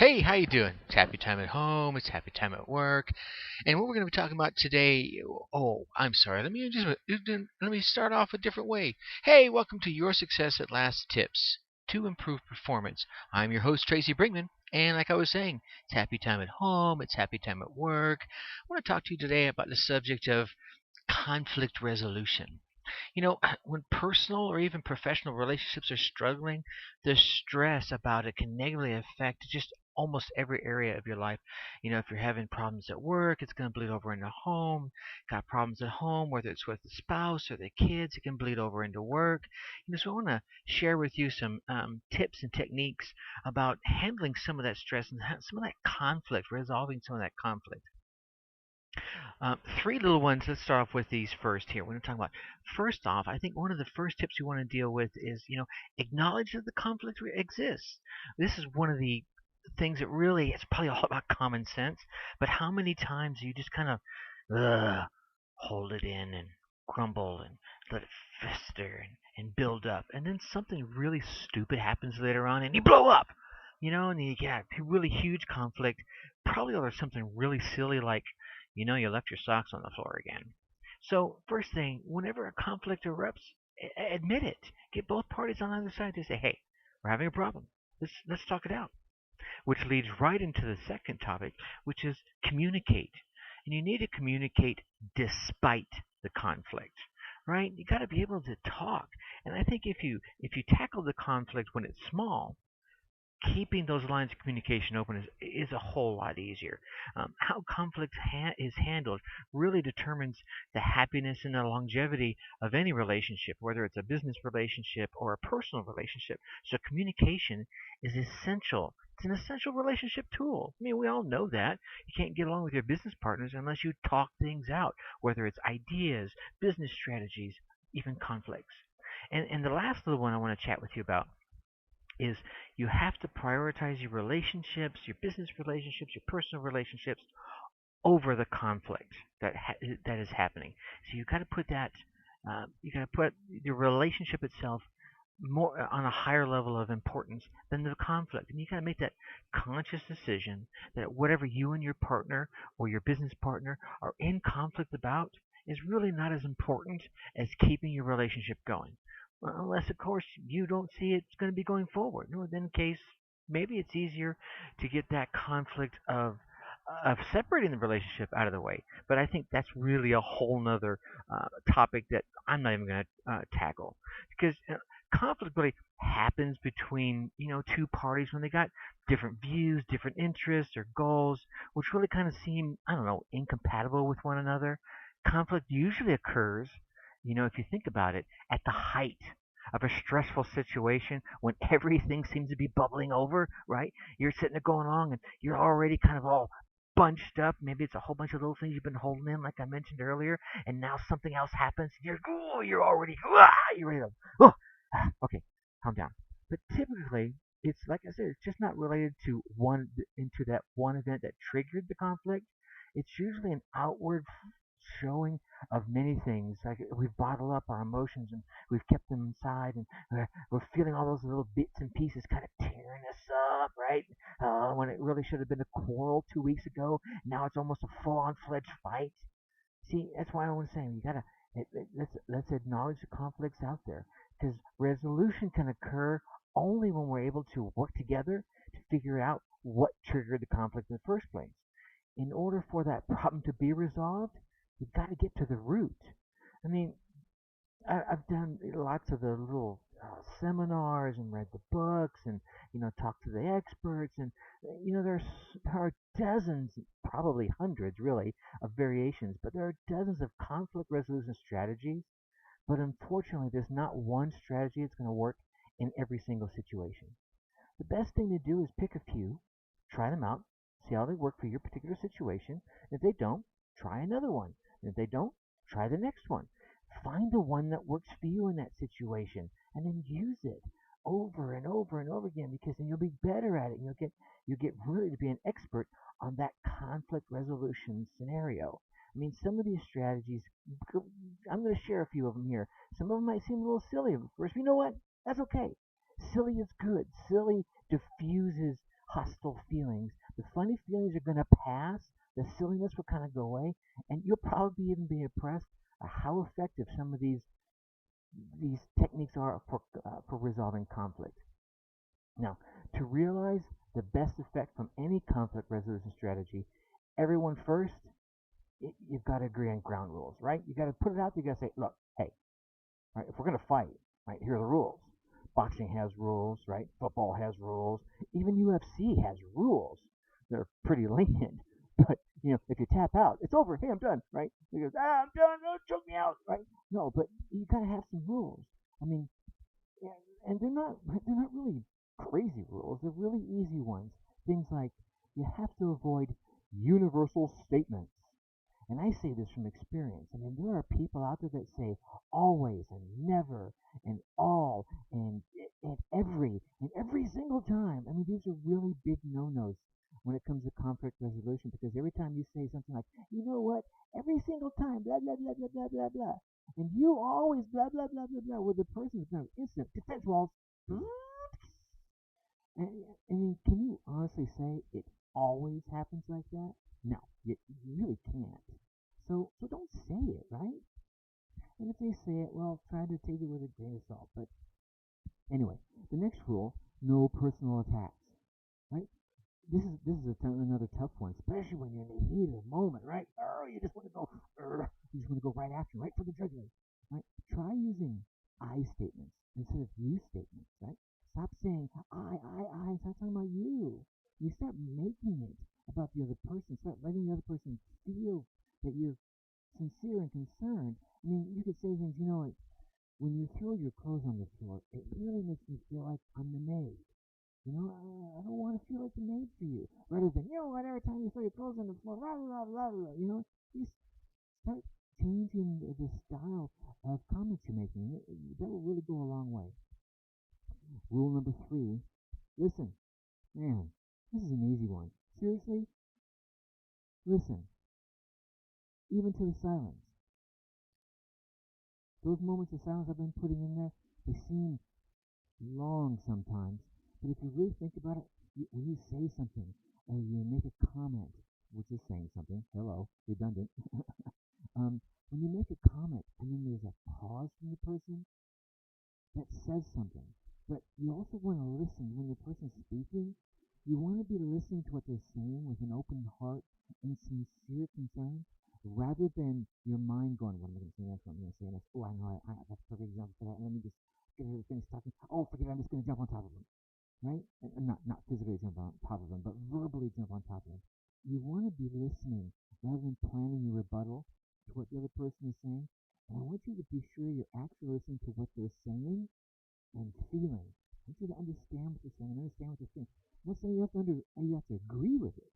Hey, how you doing? It's happy time at home. It's happy time at work. And what we're going to be talking about today, oh, I'm sorry. Let me start off a different way. Hey, welcome to Your Success at Last Tips to Improve Performance. I'm your host Tracy Brinkman, and like I was saying, it's happy time at home. It's happy time at work. I want to talk to you today about the subject of conflict resolution. When personal or even professional relationships are struggling, the stress about it can negatively affect just almost every area of your life. If you're having problems at work, it's going to bleed over into home. Got problems at home, whether it's with the spouse or the kids, it can bleed over into work. So I want to share with you some tips and techniques about handling some of that stress and some of that conflict, resolving some of that conflict. Three little ones. Let's start off with these first here. We're going to talk about first off. I think one of the first tips you want to deal with is acknowledge that the conflict exists. This is one of the things that really it's probably all about common sense. But how many times you just kind of hold it in and grumble and let it fester and build up, and then something really stupid happens later on, and you blow up. And then you get a really huge conflict, probably over something really silly like you left your socks on the floor again. So, first thing, whenever a conflict erupts, admit it. Get both parties on either side to say, hey, we're having a problem. Let's talk it out. Which leads right into the second topic, which is communicate. And you need to communicate despite the conflict. Right? You got to be able to talk. And I think if you tackle the conflict when it's small, keeping those lines of communication open is a whole lot easier. How conflict is handled really determines the happiness and the longevity of any relationship, whether it's a business relationship or a personal relationship. So communication is essential. It's an essential relationship tool. I mean, we all know that. You can't get along with your business partners unless you talk things out, whether it's ideas, business strategies, even conflicts. And the last little one I want to chat with you about is you have to prioritize your relationships, your business relationships, your personal relationships over the conflict that is happening. So you got to put that you got to put the relationship itself more on a higher level of importance than the conflict. And you got to make that conscious decision that whatever you and your partner or your business partner are in conflict about is really not as important as keeping your relationship going. Well, unless, of course, you don't see it's going to be going forward. No, then in case maybe it's easier to get that conflict of separating the relationship out of the way. But I think that's really a whole nother topic that I'm not even going to tackle because conflict really happens between two parties when they got different views, different interests or goals, which really kind of seem incompatible with one another. Conflict usually occurs, if you think about it, at the height of a stressful situation when everything seems to be bubbling over, right? You're sitting there going along and you're already kind of all bunched up. Maybe it's a whole bunch of little things you've been holding in, like I mentioned earlier, and now something else happens. You're already, you're ready to, okay, calm down. But typically, it's like I said, it's just not related to into that one event that triggered the conflict. It's usually an outward showing of many things. Like we've bottled up our emotions and we've kept them inside, and we're feeling all those little bits and pieces kind of tearing us up, right? When it really should have been a quarrel 2 weeks ago, now it's almost a full-on fledged fight. See, that's why I was saying you gotta let's acknowledge the conflicts out there because resolution can occur only when we're able to work together to figure out what triggered the conflict in the first place. In order for that problem to be resolved, you've got to get to the root. I mean, I've done lots of the little seminars and read the books and talked to the experts, and there are dozens, probably hundreds really, of variations, but there are dozens of conflict resolution strategies. But unfortunately, there's not one strategy that's going to work in every single situation. The best thing to do is pick a few, try them out, see how they work for your particular situation. If they don't, try another one. And if they don't, try the next one. Find the one that works for you in that situation and then use it over and over and over again because then you'll be better at it. You'll get really to be an expert on that conflict resolution scenario. I mean, some of these strategies, I'm going to share a few of them here. Some of them might seem a little silly at first. But you know what? That's okay. Silly is good. Silly diffuses hostile feelings. The funny feelings are going to pass. The silliness will kind of go away, and you'll probably even be impressed at how effective some of these techniques are for resolving conflict. Now, to realize the best effect from any conflict resolution strategy, everyone first, you've got to agree on ground rules, right? You got to put it out there. You got to say, look, hey, right, if we're going to fight, right, here are the rules. Boxing has rules, right? Football has rules. Even UFC has rules. They're pretty lenient. But, if you tap out, it's over. Hey, I'm done, right? He goes, I'm done. Don't choke me out, right? No, but you got to have some rules. I mean, yeah, and they're not really crazy rules. They're really easy ones. Things like you have to avoid universal statements. And I say this from experience. I mean, there are people out there that say always and never and all and every single time. I mean, these are really big no-nos when it comes to conflict resolution because every time you say something like, you know what, every single time, blah, blah, blah, blah, blah, blah, blah, and you always blah, blah, blah, blah, blah, well, the person's going to instant defense walls. And can you honestly say it always happens like that? No, you really can't. So don't say it, right? And if they say it, well, try to take it with a grain of salt. But anyway, the next rule: no personal attacks. Right? This is another tough one, especially when you're in the heat of the moment, right? Oh, you just want to go, you just want to go right after, right for the jugular, right? Try using I statements instead of you statements, right? Stop saying I. Stop talking about you. You start making it about the other person. Start letting the other person feel that you're sincere and concerned. I mean, you could say things, when you throw your clothes on the floor, it really makes me feel like I'm the maid. I don't want to feel like the maid for you. Rather than, every time you throw your clothes on the floor, blah, blah, blah, blah, you start changing the style of comments you're making. That will really go a long way. Rule number 3, listen. Man, this is an easy one. Seriously, listen, even to the silence. Those moments of silence I've been putting in there, they seem long sometimes, but if you really think about it, when you say something or you make a comment, which is saying something, hello, redundant, when you make a comment and then there's a pause from the person, that says something. But you also want to listen when the person's speaking. You want to be listening to what they're saying with an open heart and sincere concern, rather than your mind going, "What am I going to say next? What am I going to say next? Oh, I know, I have a perfect example for that. Let me just get her to finish talking. Oh, forget it, I'm just going to jump on top of them." Right? And not physically jump on top of them, but verbally jump on top of them. You want to be listening rather than planning your rebuttal to what the other person is saying. And I want you to be sure you're actually listening to what they're saying and feeling. I want you to understand what they're saying and understand what they're feeling. I'm not saying you have to agree with it.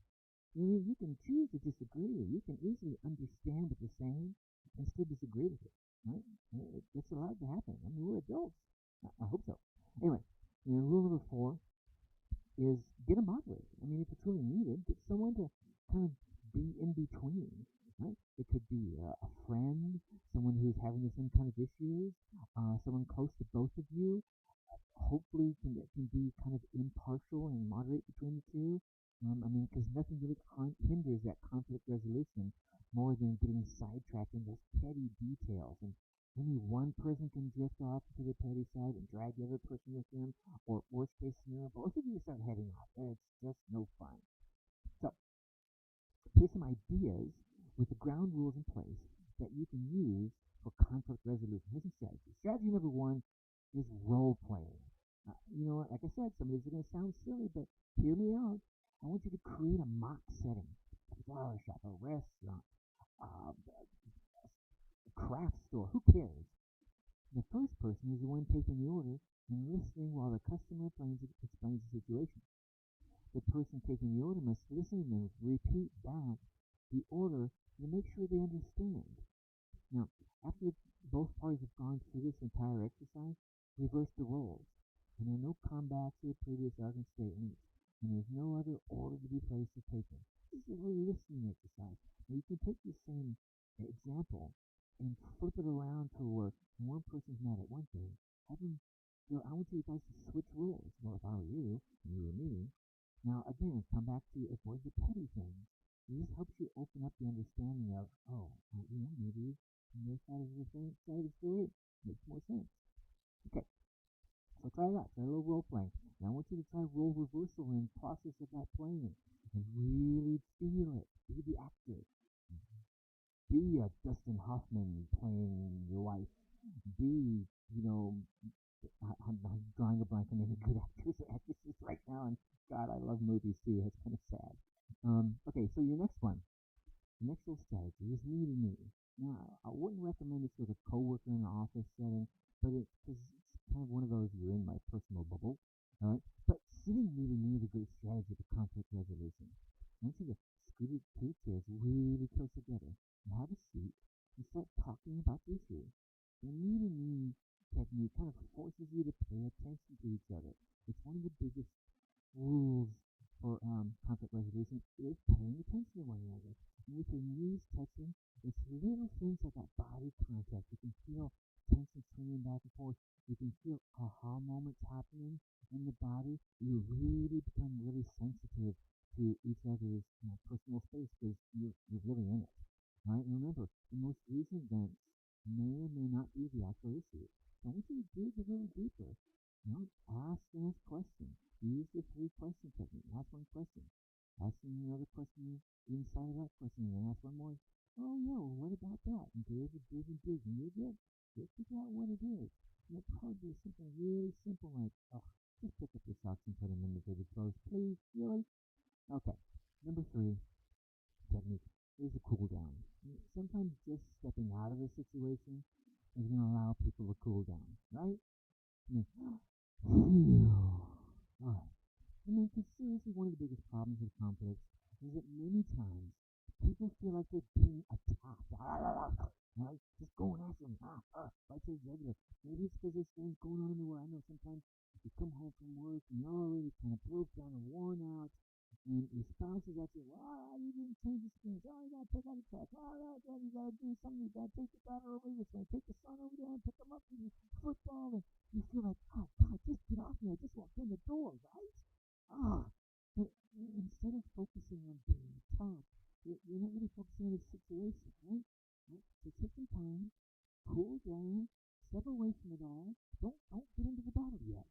You can choose to disagree. You can easily understand what they're saying and still disagree with it. Right? It's allowed to happen. I mean, we're adults. I hope so. Anyway, rule number 4 is get a moderator. I mean, if it's really needed, get someone to kind of be in between. Right? It could be a friend, someone who's having the same kind of issues, someone close to both of you. Hopefully, can be kind of impartial and moderate between the two. I mean, because nothing really hinders that conflict resolution more than getting sidetracked in those petty details. And only one person can drift off to the petty side and drag the other person with them, or worst case scenario, both of you start heading off. It's just no fun. So, here's some ideas with the ground rules in place that you can use for conflict resolution. Here's some strategies. Strategy number 1 is role playing. Like I said, some of these are going to sound silly, but hear me out. I want you to create a mock setting: a flower shop, a restaurant, a craft store. Who cares? The first person is the one taking the order and listening while the customer explains the situation. The person taking the order must listen and repeat back the order to make sure they understand. Now, after both parties have gone through this entire exercise, reverse the roles. And there are no comebacks to the previous argument statements, and there's no other order to be placed or taken. This is a listening exercise. Now, you can take the same example and flip it around to where one person's mad at one thing. I want you guys to switch roles. Well, if I were you and you were me, Now, again, come back to avoid the petty things. This helps you open up the understanding of, maybe on their side of the side of the story makes more sense. Okay, so try that. Try a little role playing. Now I want you to try role reversal in the process of that playing and really feel it. Be the actor. Be a Dustin Hoffman playing your wife. Be, I'm drawing a blank on any good actors or actresses right now, and God, I love movies too. It's kind of sad. Okay, so your next one. The next little strategy is meeting me. Now, I wouldn't recommend this with a coworker in an office setting, but because it's kind of one of those you're in my personal bubble. All right, but sitting meeting me is a great strategy for conflict resolution. I want you to scoot two chairs really close together and have a seat and start talking about the issue. The meeting me technique kind of forces you to pay attention to each other. It's one of the biggest rules for conflict resolution is paying attention to one another. And with your knees touching, it's little things like that body contact. You can feel tension swinging back and forth. You can feel aha moments happening in the body. You really become really sensitive to each other's personal space because you're really in it. Right? And remember, the most recent events may or may not be the actual issue. So I want you to dig a little deeper. Ask the next question. Use the three-question technique. Ask one question. Ask another question inside of that question, and then ask one more. Oh, yeah, well, what about that? And dig and dig and dig, and you'll figure out what it is. And it'll probably be something really simple like, just pick up your socks and put them in the baby clothes, please. Really? Okay. Number 3 technique is a cool down. Sometimes just stepping out of the situation is going to allow people to cool down, right? Alright. Because seriously, one of the biggest problems with conflict is that many times people feel like they're being attacked. Right? Just going after them. Right to the jugular. Maybe it's because there's things going on in the world. I know sometimes you come home from work and you're already kind of broke down and worn out. And your spouse is at you, you didn't change the screens. You gotta take out the trash. You gotta do something. You gotta take the daughter over this way. Take the son over there and pick him up from football. And you feel like, oh, God, just get off me. I just walked in the door, right? But instead of focusing on being attacked, you're not really focusing on the situation, right? So take some time, cool down, step away from it all. Don't get into the battle yet.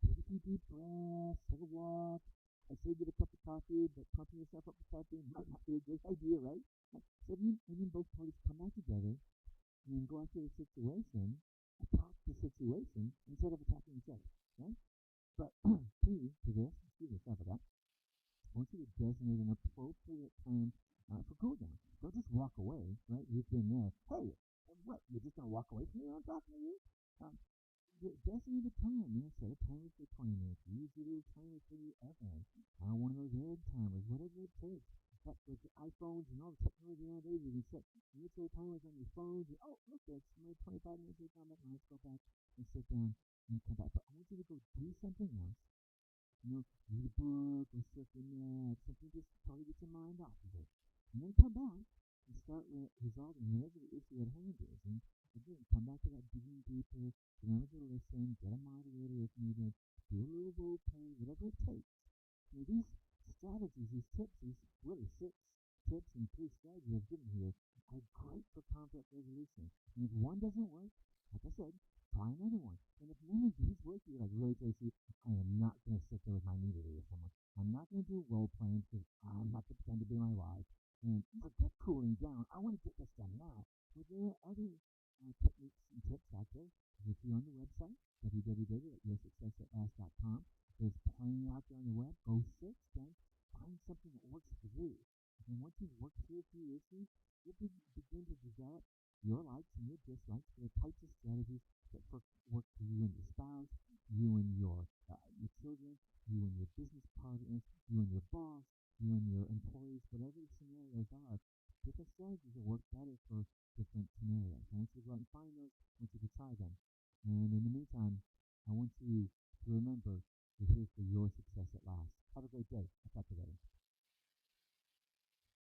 Take a few deep breaths, take a walk. I say get a cup of coffee, but pumping yourself up with caffeine might not be a good idea, right? So then both parties come back together and then go after the situation, attack the situation instead of attacking each other, right? But key to this, excuse me, sorry for that. I want you to designate an appropriate time for cool down. Don't just walk away, right? You've been there. Hey, what? You're just gonna walk away from me when I'm talking to you? Designate a time. Set a timer for 20 minutes. Use your little timer for your iPhone. One of those egg timers, whatever it takes. But with the iPhones and all the technology nowadays, you can set virtual timers on your phones. And, look, it's 25 minutes. Let's go back and sit down and come back. But I want you to go do something else. Read a book or surf the net. Something just totally get your mind off of it. And then come back and start resolving whatever the issue at hand is. And again, come back to that digging deeper. Remember to listen. Get a moderator if needed. Do a little role play, whatever it takes. These strategies, these tips, these really 6 tips and 3 strategies I've given here are great for conflict resolution. And if one doesn't work, like I said, try another one. And if none of these work, you're like, really, Tracy, I am not going to sit there with my meter with someone. I'm not going to do role playing because I'm not going to pretend to be my wife. And forget cooling down. I want to get this done now. But there are other techniques and tips out there. If you're on the website, www.yoursuccess